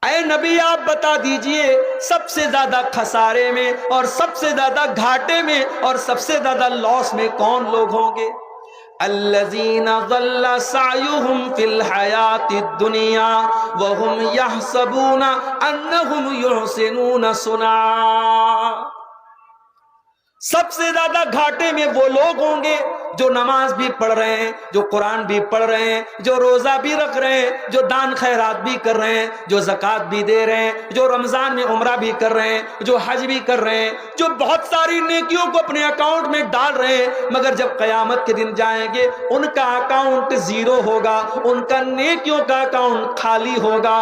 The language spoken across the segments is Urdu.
اے نبی آپ بتا دیجئے سب سے زیادہ خسارے میں اور سب سے زیادہ گھاٹے میں اور سب سے زیادہ لاس میں کون لوگ ہوں گے؟ الذین ضل سعیہم فی الحیات الدنیا وہم یحسبون انہم یحسنون صنعا۔ سب سے زیادہ گھاٹے میں وہ لوگ ہوں گے جو نماز بھی پڑھ رہے ہیں، جو قرآن بھی پڑھ رہے ہیں، جو روزہ بھی رکھ رہے ہیں، جو دان خیرات بھی کر رہے ہیں، جو زکوٰۃ بھی دے رہے ہیں، جو رمضان میں عمرہ بھی کر رہے ہیں، جو حج بھی کر رہے ہیں، جو بہت ساری نیکیوں کو اپنے اکاؤنٹ میں ڈال رہے ہیں، مگر جب قیامت کے دن جائیں گے ان کا اکاؤنٹ زیرو ہوگا، ان کا نیکیوں کا اکاؤنٹ خالی ہوگا۔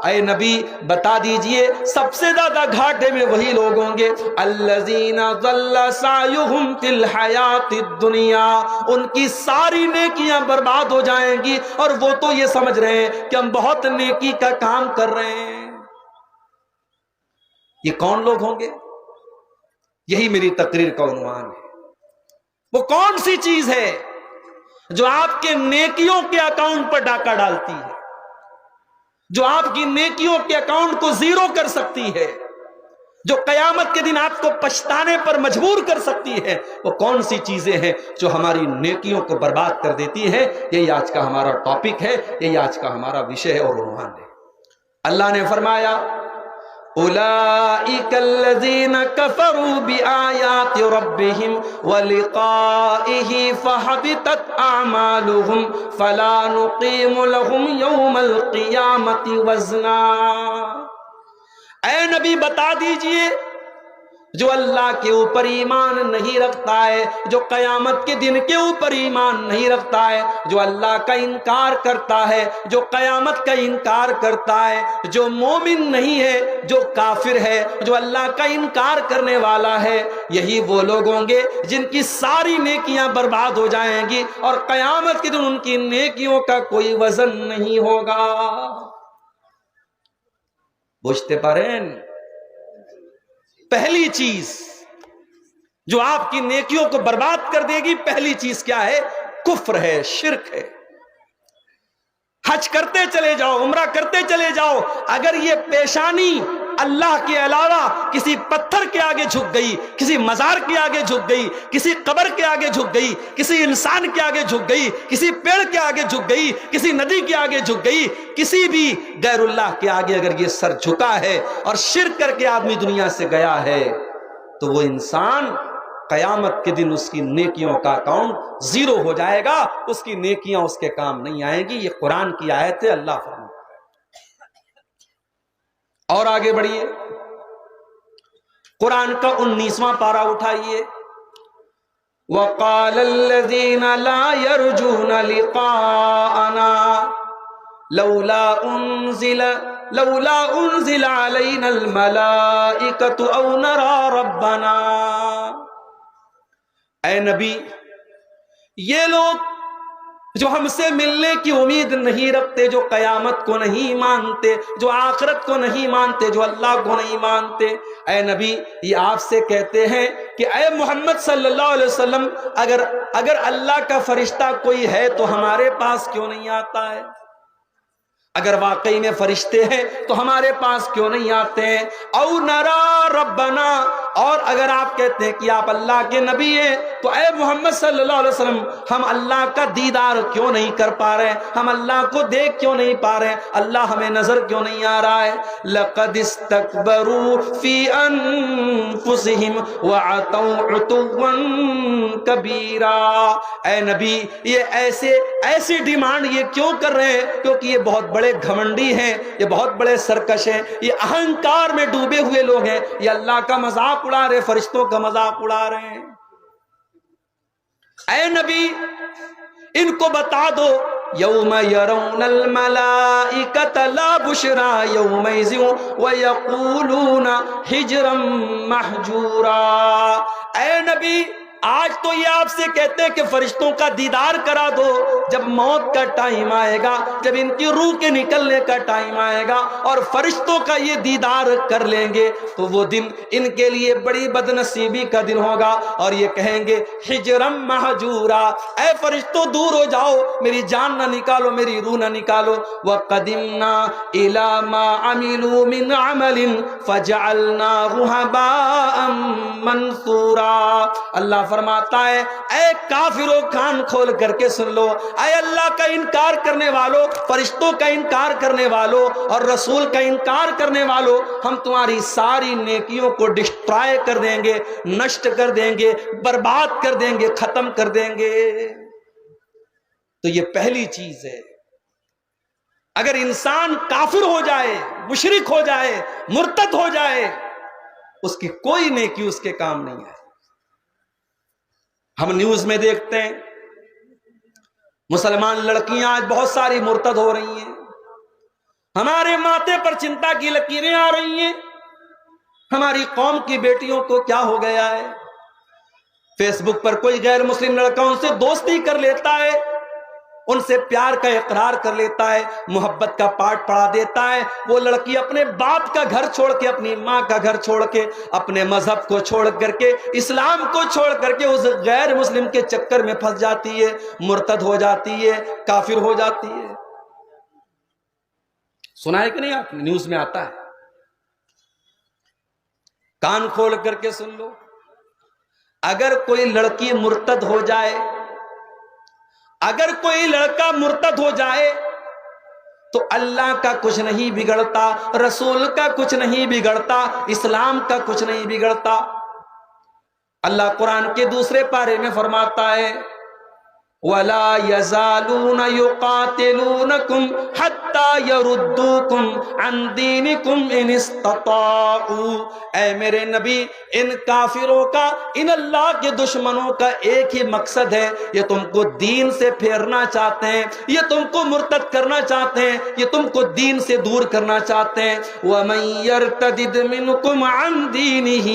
اے نبی بتا دیجئے سب سے زیادہ گھاٹے میں وہی لوگ ہوں گے الذین ضل سعیہم فی الحیات الدنیا، ان کی ساری نیکیاں برباد ہو جائیں گی اور وہ تو یہ سمجھ رہے ہیں کہ ہم بہت نیکی کا کام کر رہے ہیں۔ یہ کون لوگ ہوں گے؟ یہی میری تقریر کا عنوان ہے۔ وہ کون سی چیز ہے جو آپ کے نیکیوں کے اکاؤنٹ پر ڈاکہ ڈالتی ہے، جو آپ کی نیکیوں کے اکاؤنٹ کو زیرو کر سکتی ہے، جو قیامت کے دن آپ کو پچھتانے پر مجبور کر سکتی ہے؟ وہ کون سی چیزیں ہیں جو ہماری نیکیوں کو برباد کر دیتی ہیں؟ یہی آج کا ہمارا ٹاپک ہے، یہی آج کا ہمارا وشے ہے اور عنوان ہے۔ اللہ نے فرمایا اولئک الذین کفروا بآیات ربہم ولقائہ فحبطت اعمالہم فلا نقیم لہم یوم القیامۃ وزنا۔ اے نبی بتا دیجئے جو اللہ کے اوپر ایمان نہیں رکھتا ہے، جو قیامت کے دن کے اوپر ایمان نہیں رکھتا ہے، جو اللہ کا انکار کرتا ہے، جو قیامت کا انکار کرتا ہے، جو مومن نہیں ہے، جو کافر ہے، جو اللہ کا انکار کرنے والا ہے، یہی وہ لوگ ہوں گے جن کی ساری نیکیاں برباد ہو جائیں گی اور قیامت کے دن ان کی نیکیوں کا کوئی وزن نہیں ہوگا۔ بوجھتے پاریں؟ پہلی چیز جو آپ کی نیکیوں کو برباد کر دے گی، پہلی چیز کیا ہے؟ کفر ہے، شرک ہے۔ حج کرتے چلے جاؤ، عمرہ کرتے چلے جاؤ، اگر یہ پیشانی اللہ کے علاوہ کسی پتھر کے آگے جھک گئی، کسی مزار کے آگے جھک گئی، کسی قبر کے آگے جھک گئی، کسی انسان کے آگے جھک گئی، کسی پیڑ کے آگے جھک گئی، کسی ندی کے آگے جھک گئی، کسی بھی غیر اللہ کے آگے اگر یہ سر جھکا ہے اور شرک کر کے آدمی دنیا سے گیا ہے تو وہ انسان قیامت کے دن اس کی نیکیوں کا اکاؤنٹ زیرو ہو جائے گا، اس کی نیکیاں اس کے کام نہیں آئیں گی۔ یہ قرآن کی آیت ہے، اللہ فرماتا ہے۔ اور آگے بڑھیے، قرآن کا 19واں پارہ اٹھائیے۔ وَقَالَ الَّذِينَ لَا يَرْجُونَ لِقَاءَنَا لولا انزل علینا الملائکۃ او نری ربنا۔ اے نبی یہ لوگ جو ہم سے ملنے کی امید نہیں رکھتے، جو قیامت کو نہیں مانتے، جو آخرت کو نہیں مانتے، جو اللہ کو نہیں مانتے، اے نبی یہ آپ سے کہتے ہیں کہ اے محمد صلی اللہ علیہ وسلم اگر اللہ کا فرشتہ کوئی ہے تو ہمارے پاس کیوں نہیں آتا ہے؟ اگر واقعی میں فرشتے ہیں تو ہمارے پاس کیوں نہیں آتے ہیں؟ او نرا ربنا، اور اگر آپ کہتے ہیں کہ آپ اللہ کے نبی ہیں تو اے محمد صلی اللہ علیہ وسلم ہم اللہ کا دیدار کیوں نہیں کر پا رہے ہیں؟ ہم اللہ کو دیکھ کیوں نہیں پا رہے ہیں؟ اللہ ہمیں نظر کیوں نہیں آ رہا ہے؟ لقد استکبروا فی انفسہم وعتوا عتوا کبیرا۔ اے نبی یہ ایسی ڈیمانڈ یہ کیوں کر رہے ہیں؟ کیونکہ یہ بہت بڑے گھمنڈی ہیں، یہ بہت بڑے سرکش ہیں، یہ اہنکار میں ڈوبے ہوئے لوگ ہیں، یہ اللہ کا مذاق اڑا رہے، فرشتوں کا مذاق اڑا رہے ہیں۔ اے نبی ان کو بتا دو یوم یرون الملائکۃ لا بشری یومئذ ویقولون حجرا محجورا۔ اے نبی آج تو یہ آپ سے کہتے ہیں کہ فرشتوں کا دیدار کرا دو، جب موت کا ٹائم آئے گا، جب ان کی روح کے نکلنے کا ٹائم آئے گا اور فرشتوں کا یہ دیدار کر لیں گے تو وہ دن ان کے لیے بڑی بدنصیبی کا دن ہوگا، اور یہ کہیں گے حجرم مہجورا، اے فرشتوں دور ہو جاؤ، میری جان نہ نکالو، میری روح نہ نکالو۔ وَقَدِمْنَا إِلَى مَا عَمِلُوا مِنْ عَمَلٍ فَجَعَلْنَاهُ هَبَاءً مَنْثُورًا۔ اللہ فرماتا ہے اے کافروں کان کھول کر کے سن لو، اے اللہ کا انکار کرنے والو، فرشتوں کا انکار کرنے والو اور رسول کا انکار کرنے والو، ہم تمہاری ساری نیکیوں کو ڈسٹرائے کر دیں گے، نشٹ کر دیں گے، برباد کر دیں گے، ختم کر دیں گے۔ تو یہ پہلی چیز ہے، اگر انسان کافر ہو جائے، مشرک ہو جائے، مرتد ہو جائے، اس کی کوئی نیکی اس کے کام نہیں ہے۔ ہم نیوز میں دیکھتے ہیں مسلمان لڑکیاں آج بہت ساری مرتد ہو رہی ہیں، ہمارے ماتھے پر چنتا کی لکیریں آ رہی ہیں، ہماری قوم کی بیٹیوں کو کیا ہو گیا ہے؟ فیس بک پر کوئی غیر مسلم لڑکا ان سے دوستی کر لیتا ہے، ان سے پیار کا اقرار کر لیتا ہے، محبت کا پاٹ پڑھا دیتا ہے، وہ لڑکی اپنے باپ کا گھر چھوڑ کے، اپنی ماں کا گھر چھوڑ کے، اپنے مذہب کو چھوڑ کر کے، اسلام کو چھوڑ کر کے اس غیر مسلم کے چکر میں پھنس جاتی ہے، مرتد ہو جاتی ہے، کافر ہو جاتی ہے۔ سنا ہے کہ نہیں آپ نے؟ نیوز میں آتا ہے، کان کھول کر کے سن لو، اگر کوئی لڑکی مرتد ہو جائے، اگر کوئی لڑکا مرتد ہو جائے تو اللہ کا کچھ نہیں بگڑتا، رسول کا کچھ نہیں بگڑتا، اسلام کا کچھ نہیں بگڑتا۔ اللہ قرآن کے دوسرے پارے میں فرماتا ہے وَلَا يَزَالُونَ يُقَاتِلُونَكُمْ حَتَّى يَرُدُّوكُمْ عَنْ دِينِكُمْ إِنِ اسْتَطَاعُوا۔ اے میرے نبی، ان کافروں کا، ان اللہ کے دشمنوں کا ایک ہی مقصد ہے، یہ تم کو دین سے پھیرنا چاہتے ہیں، یہ تم کو مرتد کرنا چاہتے ہیں، یہ تم کو دین سے دور کرنا چاہتے ہیں۔ وَمَن يَرْتَدِدْ مِنْكُمْ عَنْ دِينِهِ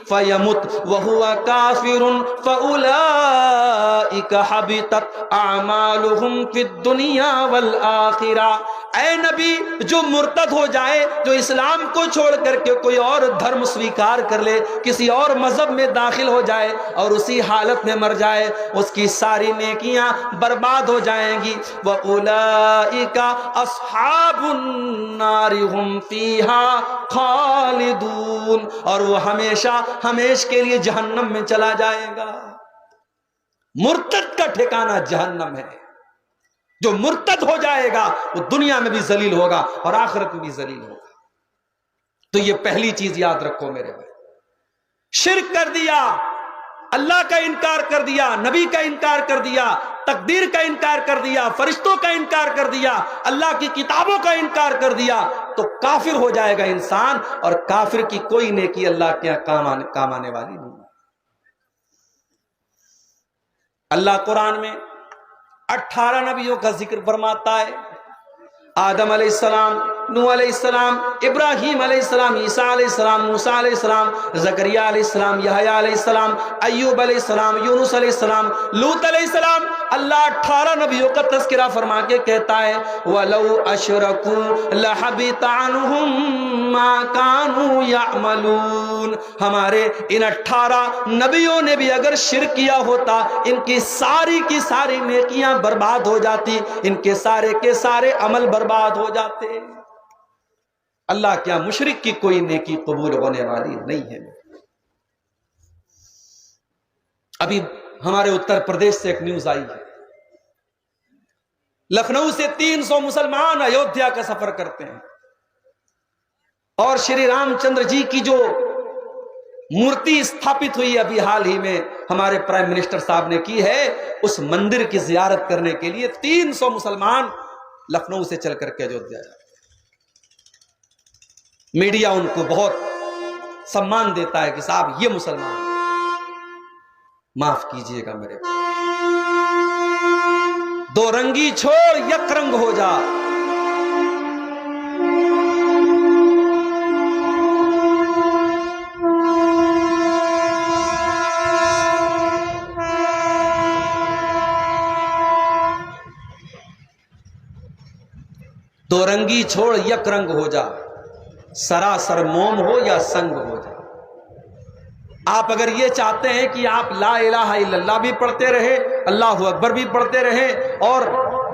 فَيَمُتْ وَهُوَ كَافِرٌ فَأُولَئِكَ حَبِطَتْ اعمالہم فی الدنیا والآخرہ۔ اے نبی، جو مرتد ہو جائے، جو اسلام کو چھوڑ کر کے کوئی اور دھرم سویکار کر لے، کسی اور مذہب میں داخل ہو جائے اور اسی حالت میں مر جائے، اس کی ساری نیکیاں برباد ہو جائیں گی۔ وَأُولَئِكَ أَصْحَابُ النَّارِ هُمْ فِيهَا خَالِدُونَ، اور وہ ہمیشہ ہمیش کے لیے جہنم میں چلا جائے گا۔ مرتد کا ٹھکانہ جہنم ہے۔ جو مرتد ہو جائے گا وہ دنیا میں بھی ذلیل ہوگا اور آخرت میں بھی ذلیل ہوگا۔ تو یہ پہلی چیز یاد رکھو میرے بھائی، شرک کر دیا، اللہ کا انکار کر دیا، نبی کا انکار کر دیا، تقدیر کا انکار کر دیا، فرشتوں کا انکار کر دیا، اللہ کی کتابوں کا انکار کر دیا تو کافر ہو جائے گا انسان، اور کافر کی کوئی نیکی اللہ کے یہاں کام آنے والی نہیں۔ اللہ قرآن میں 18 نبیوں کا ذکر فرماتا ہے، آدم علیہ السلام، نوح علیہ السلام، ابراہیم علیہ السلام، عیسیٰ علیہ السلام، موسیٰ علیہ السلام، زکریا علیہ السلام، یحییٰ علیہ السلام، ایوب علیہ السلام، یونس علیہ السلام، لوط علیہ السلام۔ اللہ 18 نبیوں کا تذکرہ فرما کے کہتا ہے وَلَوْ أَشْرَكُوا لَحَبِطَ عَنْهُمْ مَا كَانُوا يَعْمَلُونَ۔ ہمارے ان 18 نبیوں نے بھی اگر شرک کیا ہوتا، ان کی ساری نیکیاں برباد ہو جاتی، ان کے سارے عمل برباد ہو جاتے۔ اللہ کیا مشرک کی کوئی نیکی قبول ہونے والی نہیں ہے۔ ابھی ہمارے اتر پردیش سے ایک نیوز آئی ہے، لکھنؤ سے 300 مسلمان ایودھیا کا سفر کرتے ہیں اور شری رام چندر جی کی جو مورتی استھاپت ہوئی ابھی حال ہی میں ہمارے پرائم منسٹر صاحب نے کی ہے، اس مندر کی زیارت کرنے کے لیے 300 مسلمان لکھنؤ سے چل کر کے ایودھیا جاتے ہیں۔ میڈیا ان کو بہت سمان دیتا ہے کہ صاحب یہ مسلمان، معاف کیجئے گا میرے، دو رنگی چھوڑ یک رنگ ہو جا۔ رنگی چھوڑ یک رنگ ہو جا، سراسر موم ہو یا سنگ ہو جا۔ آپ اگر یہ چاہتے ہیں کہ آپ لا الہ الا اللہ بھی پڑھتے رہے، اللہ اکبر بھی پڑھتے رہیں، اور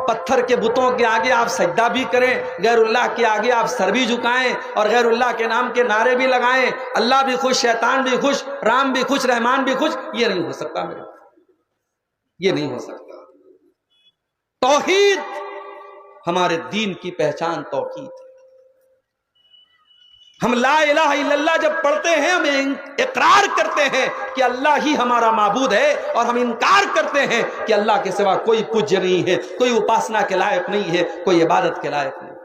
پتھر کے بتوں کے آگے آپ سجدہ بھی کریں، غیر اللہ کے آگے آپ سر بھی جھکائیں، اور غیر اللہ کے نام کے نعرے بھی لگائیں، اللہ بھی خوش، شیطان بھی خوش، رام بھی خوش، رحمان بھی خوش، یہ نہیں ہو سکتا میرے، یہ نہیں ہو سکتا۔ توحید، ہمارے دین کی پہچان توحید ہے۔ ہم لا الہ الا اللہ جب پڑھتے ہیں، ہم اقرار کرتے ہیں کہ اللہ ہی ہمارا معبود ہے، اور ہم انکار کرتے ہیں کہ اللہ کے سوا کوئی پوجیہ نہیں ہے، کوئی اپاسنا کے لائق نہیں ہے، کوئی عبادت کے لائق نہیں۔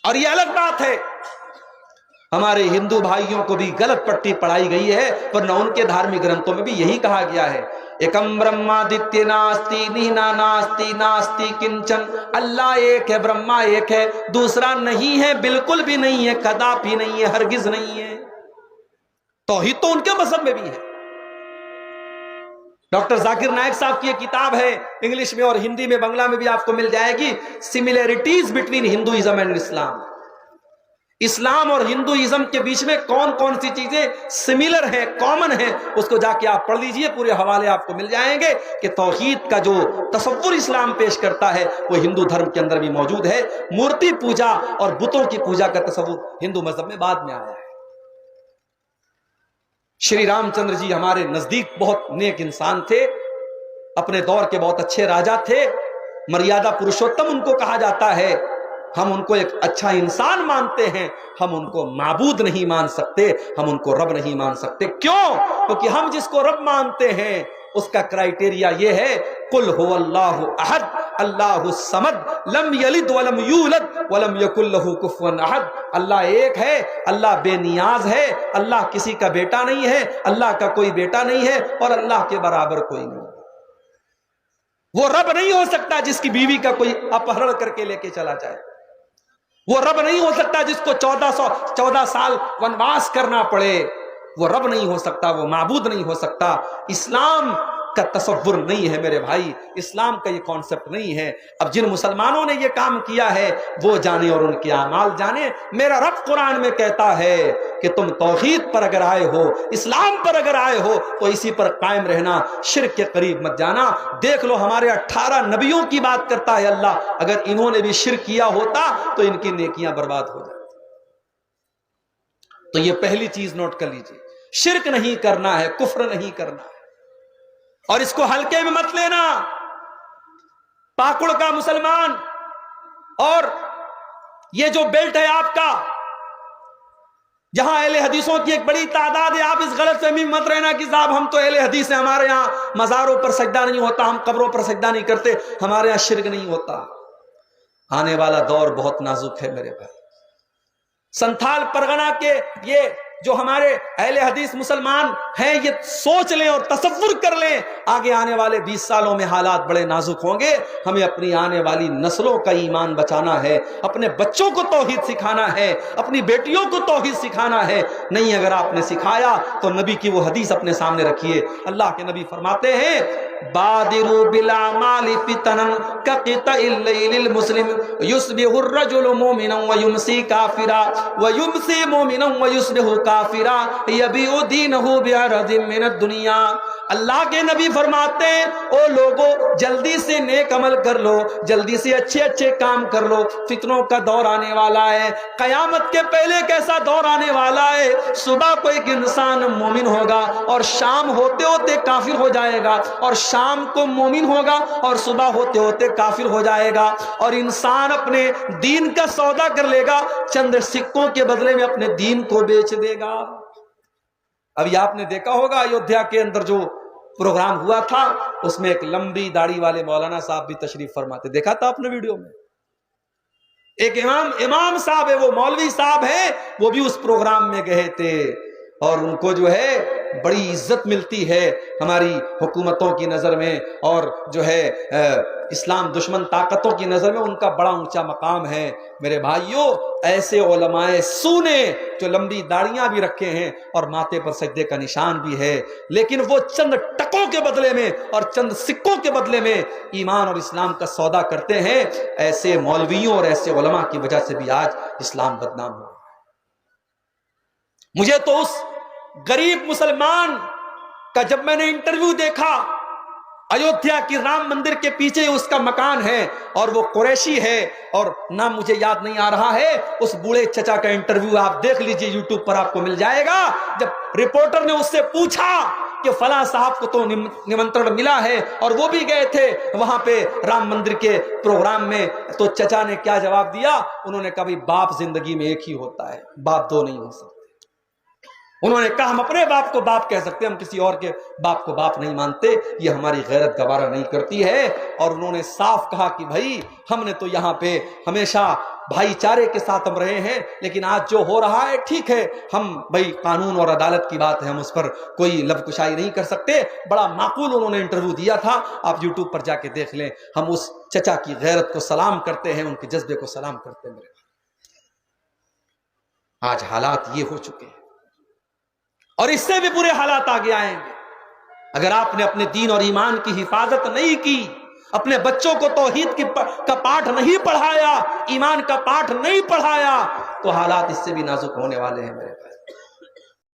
اور یہ الگ بات ہے، ہمارے ہندو بھائیوں کو بھی غلط پٹی پڑھائی گئی ہے، ورنہ ان کے دھارمک گرنتھوں میں بھی یہی کہا گیا ہے، ایکم برہمادتیہ ناستی نینا ناستی ناستی کنچن، اللہ ایک ہے، برہما ایک ہے، دوسرا نہیں ہے، بالکل بھی نہیں ہے، کداپی نہیں ہے، ہرگز نہیں ہے۔ توحید تو ان کے مذہب میں بھی ہے۔ ڈاکٹر ذاکر نائک صاحب کی ایک کتاب ہے، انگلش میں اور ہندی میں، بنگلہ میں بھی آپ کو مل جائے گی، سملیرٹیز بٹوین ہندوازم اینڈ اسلام۔ اسلام اور ہندوازم کے بیچ میں کون کون سی چیزیں سملر ہیں، کامن ہیں، اس کو جا کے آپ پڑھ لیجئے، پورے حوالے آپ کو مل جائیں گے کہ توحید کا جو تصور اسلام پیش کرتا ہے وہ ہندو دھرم کے اندر بھی موجود ہے۔ مورتی پوجا اور بتوں کی پوجا کا تصور ہندو مذہب میں بعد میں آیا ہے۔ شری رام چندر جی ہمارے نزدیک بہت نیک انسان تھے، اپنے دور کے بہت اچھے راجا تھے، مریادہ پروشوتم ان کو کہا جاتا ہے۔ ہم ان کو ایک اچھا انسان مانتے ہیں، ہم ان کو معبود نہیں مان سکتے، ہم ان کو رب نہیں مان سکتے۔ کیوں؟ کیونکہ ہم جس کو رب مانتے ہیں اس کا کرائیٹیریا یہ ہے، قل هو اللہ احد اللہ الصمد لم یلد ولم یولد ولم یکن لہ کفوا احد۔ اللہ ایک ہے، اللہ بے نیاز ہے، اللہ کسی کا بیٹا نہیں ہے، اللہ کا کوئی بیٹا نہیں ہے، اور اللہ کے برابر کوئی نہیں۔ وہ رب نہیں ہو سکتا جس کی بیوی کا کوئی اپہرن کر کے لے کے چلا جائے، وہ رب نہیں ہو سکتا جس کو 14 سال ونواس کرنا پڑے، وہ رب نہیں ہو سکتا، وہ معبود نہیں ہو سکتا۔ اسلام کا تصور نہیں ہے میرے بھائی، اسلام کا یہ کانسیپٹ نہیں ہے۔ اب جن مسلمانوں نے یہ کام کیا ہے وہ جانے اور ان کے اعمال جانے۔ میرا رب قرآن میں کہتا ہے کہ تم توحید پر اگر آئے ہو، اسلام پر اگر آئے ہو تو اسی پر قائم رہنا، شرک کے قریب مت جانا۔ دیکھ لو ہمارے 18 نبیوں کی بات کرتا ہے اللہ، اگر انہوں نے بھی شرک کیا ہوتا تو ان کی نیکیاں برباد ہو جاتی۔ تو یہ پہلی چیز نوٹ کر لیجئے، شرک نہیں کرنا ہے، کفر نہیں کرنا ہے، اور اس کو ہلکے میں مت لینا۔ پاکڑ کا مسلمان اور یہ جو بیلٹ ہے آپ کا، جہاں اہل حدیثوں کی ایک بڑی تعداد ہے، آپ اس غلط فہمی میں مت رہنا کہ صاحب ہم تو اہل حدیث ہیں، ہمارے یہاں مزاروں پر سجدہ نہیں ہوتا، ہم قبروں پر سجدہ نہیں کرتے، ہمارے یہاں شرک نہیں ہوتا۔ آنے والا دور بہت نازک ہے میرے بھائی۔ سنتھال پرگنہ کے یہ جو ہمارے اہل حدیث مسلمان ہیں، یہ سوچ لیں اور تصور کر لیں آگے آنے والے 20 سالوں میں حالات بڑے نازک ہوں گے۔ ہمیں اپنی آنے والی نسلوں کا ایمان بچانا ہے، اپنے بچوں کو توحید سکھانا ہے، اپنی بیٹیوں کو توحید سکھانا ہے۔ نہیں اگر آپ نے سکھایا تو نبی کی وہ حدیث اپنے سامنے رکھیے۔ اللہ کے نبی فرماتے ہیں، بادروا بالاعمال فتنا كقطع الليل المسلم يصبح الرجل مؤمنا ويمسي كافرا ويمسي مؤمنا ويصبح كافرا يبيع دينه بعرض من الدنيا۔ اللہ کے نبی فرماتے ہیں، او لوگو جلدی سے نیک عمل کر لو، جلدی سے اچھے اچھے کام کر لو، فتنوں کا دور آنے والا ہے۔ قیامت کے پہلے ایک ایسا دور آنے والا ہے، صبح کو ایک انسان مومن ہوگا اور شام ہوتے ہوتے کافر ہو جائے گا، اور شام کو مومن ہوگا اور صبح ہوتے ہوتے کافر ہو جائے گا، اور انسان اپنے دین کا سودا کر لے گا، چند سکوں کے بدلے میں اپنے دین کو بیچ دے گا۔ ابھی آپ نے دیکھا ہوگا ایودھیا کے اندر جو پروگرام ہوا تھا، اس میں ایک لمبی داڑھی والے مولانا صاحب بھی تشریف فرماتے، دیکھا تھا آپ نے ویڈیو میں؟ ایک امام صاحب ہے، وہ مولوی صاحب ہیں، وہ بھی اس پروگرام میں گئے تھے، اور ان کو جو ہے بڑی عزت ملتی ہے ہماری حکومتوں کی نظر میں، اور جو ہے اسلام دشمن طاقتوں کی نظر میں ان کا بڑا اونچا مقام ہے۔ میرے بھائیوں، ایسے علماء سونے جو لمبی داڑیاں بھی رکھے ہیں اور ماتھے پر سجدے کا نشان بھی ہے، لیکن وہ چند ٹکوں کے بدلے میں اور چند سکوں کے بدلے میں ایمان اور اسلام کا سودا کرتے ہیں، ایسے مولویوں اور ایسے علماء کی وجہ سے بھی آج اسلام بدنام ہو۔ مجھے تو اس غریب مسلمان کا جب میں نے انٹرویو دیکھا، ایودھیا کی رام مندر کے پیچھے اس کا مکان ہے اور وہ قریشی ہے، اور نام مجھے یاد نہیں آ رہا ہے، اس بوڑھے چچا کا انٹرویو آپ دیکھ لیجئے، یوٹیوب پر آپ کو مل جائے گا۔ جب رپورٹر نے اس سے پوچھا کہ فلاں صاحب کو تو نمنترن ملا ہے اور وہ بھی گئے تھے وہاں پہ رام مندر کے پروگرام میں، تو چچا نے کیا جواب دیا؟ انہوں نے کہا بھی باپ زندگی میں ایک ہی ہوتا ہے، باپ دو نہیں ہو سکتے۔ انہوں نے کہا ہم اپنے باپ کو باپ کہہ سکتے ہیں، ہم کسی اور کے باپ کو باپ نہیں مانتے، یہ ہماری غیرت گوارا نہیں کرتی ہے۔ اور انہوں نے صاف کہا کہ بھائی ہم نے تو یہاں پہ ہمیشہ بھائی چارے کے ساتھ ہم رہے ہیں، لیکن آج جو ہو رہا ہے ٹھیک ہے، ہم بھائی قانون اور عدالت کی بات ہے، ہم اس پر کوئی لب کشائی نہیں کر سکتے۔ بڑا معقول انہوں نے انٹرویو دیا تھا، آپ یوٹیوب پر جا کے دیکھ لیں۔ ہم اس چچا کی غیرت کو سلام کرتے ہیں، ان کے جذبے کو سلام کرتے ہیں۔ میرے آج حالات یہ ہو چکے ہیں، اور اس سے بھی برے حالات آگے آئیں گے اگر آپ نے اپنے دین اور ایمان کی حفاظت نہیں کی، اپنے بچوں کو توحید کا پاٹھ نہیں پڑھایا، ایمان کا پاٹھ نہیں پڑھایا، تو حالات اس سے بھی نازک ہونے والے ہیں میرے بھائی۔